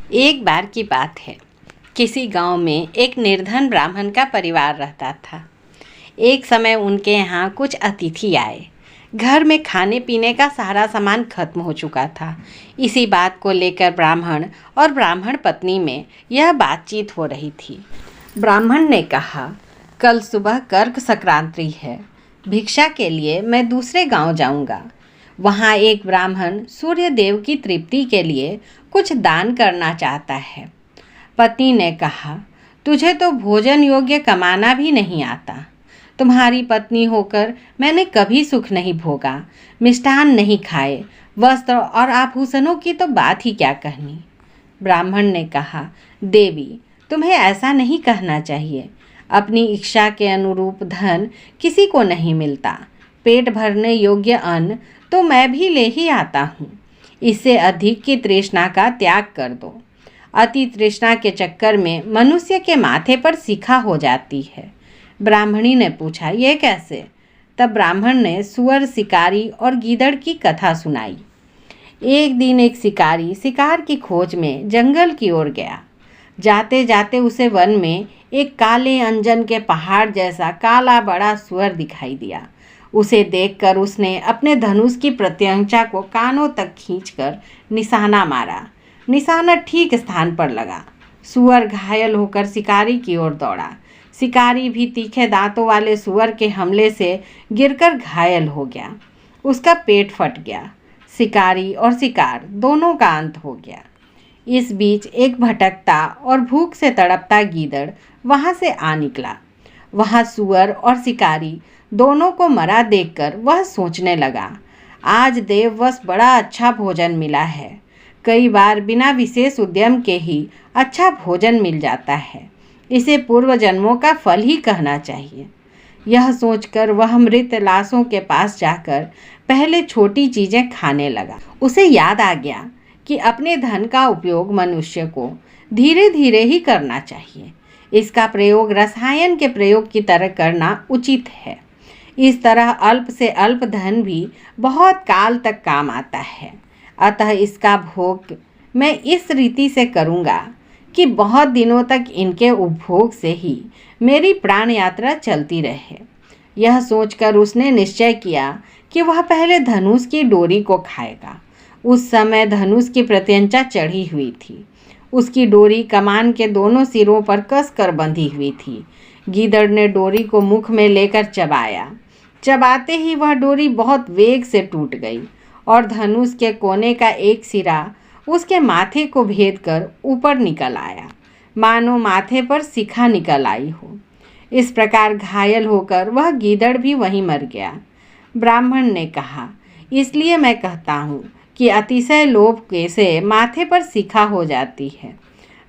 एक बार की बात है। किसी गांव में एक निर्धन ब्राह्मण का परिवार रहता था। एक समय उनके यहाँ कुछ अतिथि आए। घर में खाने पीने का सारा सामान खत्म हो चुका था। इसी बात को लेकर ब्राह्मण और ब्राह्मण पत्नी में यह बातचीत हो रही थी। ब्राह्मण ने कहा, कल सुबह कर्क संक्रांति है। भिक्षा के लिए मैं दूसरे गांव जाऊंगा। वहाँ एक ब्राह्मण सूर्य देव की तृप्ति के लिए कुछ दान करना चाहता है। पत्नी ने कहा, तुझे तो भोजन योग्य कमाना भी नहीं आता। तुम्हारी पत्नी होकर मैंने कभी सुख नहीं भोगा, मिष्ठान नहीं खाए, वस्त्र और आभूषणों की तो बात ही क्या कहनी। ब्राह्मण ने कहा, देवी, तुम्हें ऐसा नहीं कहना चाहिए। अपनी इच्छा के अनुरूप धन किसी को नहीं मिलता। पेट भरने योग्य अन्न तो मैं भी ले ही आता हूँ। इससे अधिक की तृष्णा का त्याग कर दो। अति तृष्णा के चक्कर में मनुष्य के माथे पर शिखा हो जाती है। ब्राह्मणी ने पूछा, ये कैसे? तब ब्राह्मण ने सुअर, शिकारी और गीदड़ की कथा सुनाई। एक दिन एक शिकारी शिकार की खोज में जंगल की ओर गया। जाते जाते उसे वन में एक काले अंजन के पहाड़ जैसा काला बड़ा सुअर दिखाई दिया। उसे देखकर उसने अपने धनुष की प्रत्यंचा को कानों तक खींचकर निशाना मारा। निशाना ठीक स्थान पर लगा। सुअर घायल होकर शिकारी की ओर दौड़ा। शिकारी भी तीखे दांतों वाले सुअर के हमले से गिरकर घायल हो गया। उसका पेट फट गया। शिकारी और शिकार दोनों का अंत हो गया। इस बीच एक भटकता और भूख से तड़पता गीदड़ वहां से आ निकला। वहां सुअर और शिकारी दोनों को मरा देखकर वह सोचने लगा, आज देववश बड़ा अच्छा भोजन मिला है। कई बार बिना विशेष उद्यम के ही अच्छा भोजन मिल जाता है। इसे पूर्व जन्मों का फल ही कहना चाहिए। यह सोचकर वह मृत लाशों के पास जाकर पहले छोटी चीज़ें खाने लगा। उसे याद आ गया कि अपने धन का उपयोग मनुष्य को धीरे धीरे ही करना चाहिए। इसका प्रयोग रसायन के प्रयोग की तरह करना उचित है। इस तरह अल्प से अल्प धन भी बहुत काल तक काम आता है। अतः इसका भोग मैं इस रीति से करूँगा कि बहुत दिनों तक इनके उपभोग से ही मेरी प्राण यात्रा चलती रहे। यह सोचकर उसने निश्चय किया कि वह पहले धनुष की डोरी को खाएगा। उस समय धनुष की प्रत्यंचा चढ़ी हुई थी। उसकी डोरी कमान के दोनों सिरों पर कसकर बंधी हुई थी। गीदड़ ने डोरी को मुख में लेकर चबाया। चबाते ही वह डोरी बहुत वेग से टूट गई और धनुष के कोने का एक सिरा उसके माथे को भेद कर ऊपर निकल आया, मानो माथे पर शिखा निकल आई हो। इस प्रकार घायल होकर वह गीदड़ भी वहीं मर गया। ब्राह्मण ने कहा, इसलिए मैं कहता हूँ कि अतिशय लोभ के से माथे पर शिखा हो जाती है।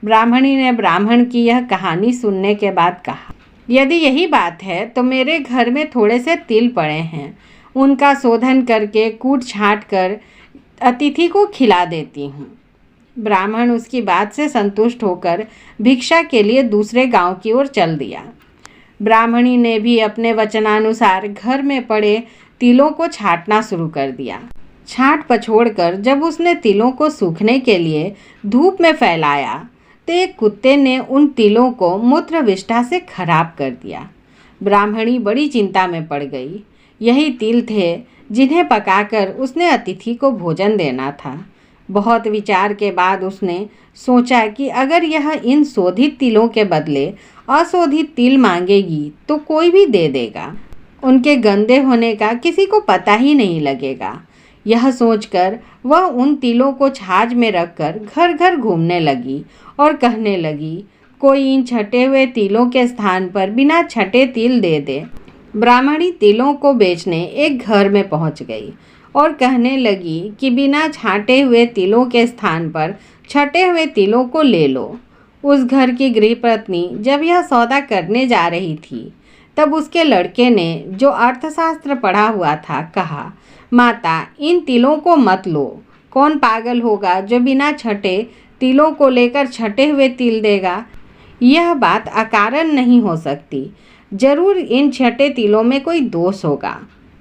ब्राह्मणी ने ब्राह्मण की यह कहानी सुनने के बाद कहा, यदि यही बात है तो मेरे घर में थोड़े से तिल पड़े हैं। उनका शोधन करके कूट छाँट कर अतिथि को खिला देती हूँ। ब्राह्मण उसकी बात से संतुष्ट होकर भिक्षा के लिए दूसरे गांव की ओर चल दिया। ब्राह्मणी ने भी अपने वचनानुसार घर में पड़े तिलों को छाँटना शुरू कर दिया। छाँट पछोड़ कर जब उसने तिलों को सूखने के लिए धूप में फैलाया तो एक कुत्ते ने उन तिलों को मूत्रविष्ठा से खराब कर दिया। ब्राह्मणी बड़ी चिंता में पड़ गई। यही तिल थे जिन्हें पकाकर उसने अतिथि को भोजन देना था। बहुत विचार के बाद उसने सोचा कि अगर यह इन शोधित तिलों के बदले अशोधित तिल मांगेगी तो कोई भी दे देगा। उनके गंदे होने का किसी को पता ही नहीं लगेगा। यह सोचकर वह उन तिलों को छाछ में रखकर घर घर घूमने लगी और कहने लगी, कोई इन छटे हुए तिलों के स्थान पर बिना छटे तिल दे दे। ब्राह्मणी तिलों को बेचने एक घर में पहुंच गई और कहने लगी कि बिना छाटे हुए तिलों के स्थान पर छटे हुए तिलों को ले लो। उस घर की गृहपत्नी जब यह सौदा करने जा रही थी तब उसके लड़के ने, जो अर्थशास्त्र पढ़ा हुआ था, कहा, माता, इन तिलों को मत लो। कौन पागल होगा जो बिना छटे तिलों को लेकर छटे हुए तिल देगा? यह बात अकारण नहीं हो सकती। जरूर इन छटे तिलों में कोई दोष होगा।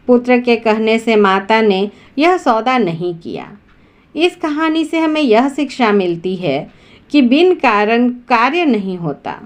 पुत्र के कहने से माता ने यह सौदा नहीं किया। इस कहानी से हमें यह शिक्षा मिलती है कि बिन कारण कार्य नहीं होता।